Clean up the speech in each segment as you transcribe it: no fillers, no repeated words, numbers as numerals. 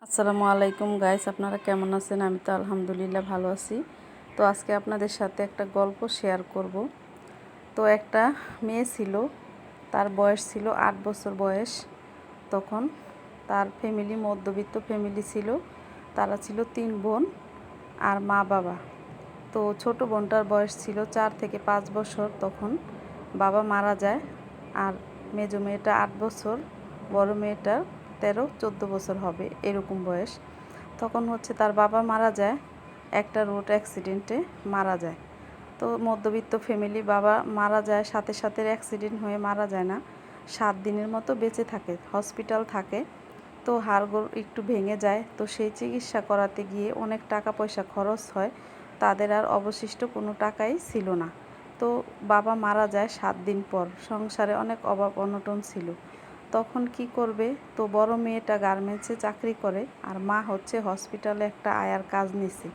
আসসালামু আলাইকুম গাইস, আপনারা কেমন আছেন? আমি তো আলহামদুলিল্লাহ ভালো আছি। তো আজকে আপনাদের সাথে একটা গল্প শেয়ার করব। তো একটা মেয়ে ছিল, তার বয়স ছিল 8 বছর বয়স। তখন তার ফ্যামিলি মধ্যবিত্ত ফ্যামিলি ছিল। তারা ছিল 3 বোন আর মা বাবা। তো ছোট বোনটার বয়স ছিল 4 থেকে 5 বছর। তখন বাবা মারা যায়। আর মেজো মেয়েটা 8 বছর, বড় মেয়েটার 13-14 বছর হবে এরকম বয়স। তখন তার বাবা মারা যায়, একটা রোড অ্যাক্সিডেন্টে মারা যায়। তো মধ্যবিত্ত ফ্যামিলি, বাবা মারা যায় সাথে সাথে, অ্যাক্সিডেন্ট হয়ে মারা যায় না, 7 দিনের মতো বেঁচে থাকে, হসপিটাল থাকে। তো হাড়গোড় একটু ভেঙে যায়। তো সেই চিকিৎসা করাতে গিয়ে অনেক টাকা পয়সা খরচ হয়, তাদের আর অবশিষ্ট কোনো টাকাই ছিল না। তো বাবা মারা যায় 7 দিন পর। সংসারে অনেক অভাব অনটন ছিল। তখন কি করবে? তো বড় মেয়েটা গার্মেন্টসে চাকরি করে, আর মা হসপিটালে একটা আয়ার কাজ নিছে।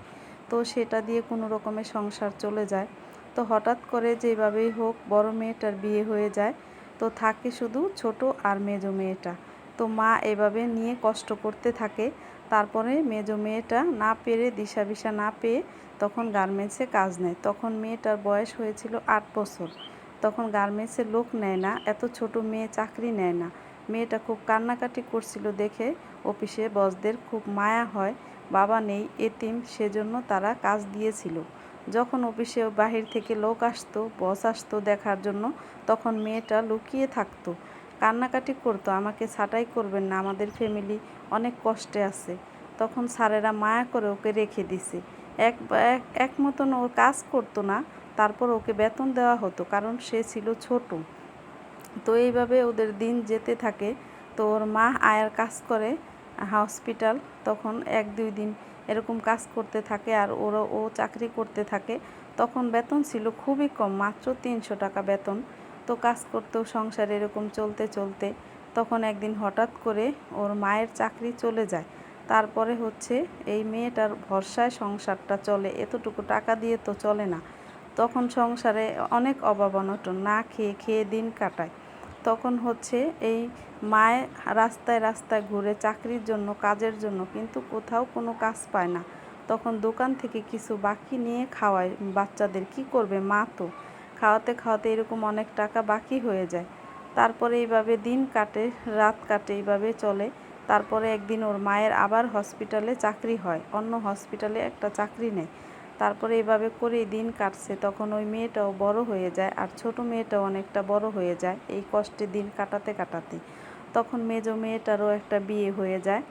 তো সেটা দিয়ে কোনো রকমে সংসার চলে যায়। তো হঠাৎ করে যেভাবেই হোক বড় মেয়েটার বিয়ে হয়ে যায়। তো থাকে শুধু ছোট আর মেজো মেয়েটা। তো মা এভাবে নিয়ে কষ্ট করতে থাকে। তারপরে মেজো মেয়েটা না পেরে, দিশাবিশা না পেয়ে তখন গার্মেন্টসে কাজ নেয়। তখন মেয়েটার বয়স হয়েছিল 8 বছর। তখন গার্মেন্টসে লোক নেয় না, এত ছোট মেয়ে চাকরি নেয় না। মেয়েটা খুব কান্নাকাটি করছিল দেখে অফিসে বসদের খুব মায়া হয়। বাবা নেই, এতিম, সেজন্য তারা কাজ দিয়েছিল। যখন অফিসে বাহির থেকে লোক আসতো, বস আসতো দেখার জন্য, তখন মেয়েটা লুকিয়ে থাকতো, কান্নাকাটি করতো, আমাকে ছাঁটাই করবেন না, আমাদের ফ্যামিলি অনেক কষ্টে আছে। তখন স্যারেরা মায়া করে ওকে রেখে দিছে। এক এক মতন ও কাজ করতো না, তারপর ওকে বেতন দেওয়া হতো, কারণ সে ছিল ছোট। তো এইভাবে ওদের দিন যেতে থাকে। তো ওর মা আয়ার কাজ করে হসপিটাল। তখন 1-2 দিন এরকম কাজ করতে থাকে, আর ও চাকরি করতে থাকে। তখন বেতন ছিল খুবই কম, মাত্র 300 টাকা বেতন। তো কাজ করতেও সংসার এরকম চলতে চলতে তখন একদিন হঠাৎ করে ওর মায়ের চাকরি চলে যায়। তারপরে এই মেয়েটার ভরসায় সংসারটা চলে, এতটুকু টাকা দিয়ে তো চলে না। তখন সংসারে অনেক অভাব অনটন, না খেয়ে খেয়ে দিন কাটায়। তখন এই মায়ে রাস্তায় রাস্তায় ঘুরে চাকরির জন্য, কাজের জন্য, কিন্তু কোথাও কোনো কাজ পায় না। তখন দোকান থেকে কিছু বাকি নিয়ে খাওয়ায় বাচ্চাদের। কি করবে মা? তো খাওয়াতে খাওয়াতে এরকম অনেক টাকা বাকি হয়ে যায়। তারপরে এইভাবে দিন কাটে, রাত কাটে, এইভাবে চলে। তারপরে একদিন ওর মায়ের আবার হসপিটালে চাকরি হয়, অন্য হসপিটালে একটা চাকরি নেয়। তারপরে এইভাবে করেই দিন কাটছে। তখন ওই মেয়েটাও বড় হয়ে যায়, আর ছোট মেয়েটাও অনেকটা বড় হয়ে যায় এই কষ্টে দিন কাটাতে কাটাতে। তখন মেজো মেয়েটারও একটা বিয়ে হয়ে যায়,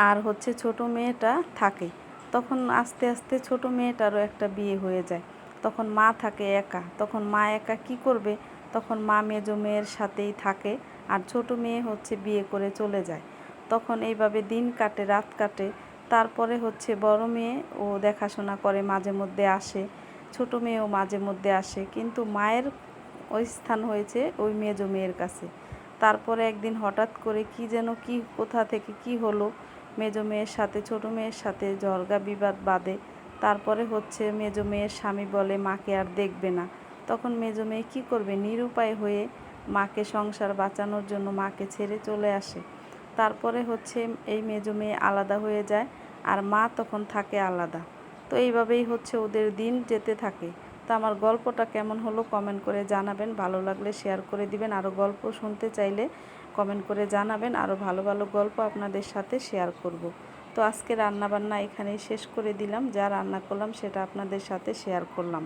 আর ছোট মেয়েটা থাকে। তখন আস্তে আস্তে ছোট মেয়েটারও একটা বিয়ে হয়ে যায়। তখন মা থাকে একা। তখন মা একা কি করবে? তখন মা মেজো মেয়ের সাথেই থাকে, আর ছোট মেয়ে বিয়ে করে চলে যায়। তখন এইভাবে দিন কাটে, রাত কাটে। তারপরে বড় মেয়ে ও দেখাশোনা করে, মাঝে মধ্যে আসে, ছোট মেয়েও মাঝে মধ্যে আসে, কিন্তু মায়ের ওই স্থান হয়েছে ওই মেজো মেয়ের কাছে। তারপরে একদিন হঠাৎ করে কি যেন, কি কোথা থেকে কি হলো, মেজো মেয়ের সাথে ছোট মেয়ের সাথে ঝগড়া বিবাদ বাঁধে। তারপরে মেজো মেয়ের স্বামী বলে মাকে আর দেখবে না। তখন মেজো মেয়ে কী করবে? নিরুপায় হয়ে মাকে, সংসার বাঁচানোর জন্য মাকে ছেড়ে চলে আসে। তারপরে এই মেজো মেয়ে আলাদা হয়ে যায়, আর মা তখন থাকে আলাদা। তো এইভাবেই ওদের দিন যেতে থাকে। তো আমার গল্পটা কেমন হলো কমেন্ট করে জানাবেন, ভালো লাগলে শেয়ার করে দিবেন। আরও গল্প শুনতে চাইলে কমেন্ট করে জানাবেন, আরও ভালো ভালো গল্প আপনাদের সাথে শেয়ার করব। তো আজকে রান্নাবান্না এখানেই শেষ করে দিলাম, যা রান্না করলাম সেটা আপনাদের সাথে শেয়ার করলাম।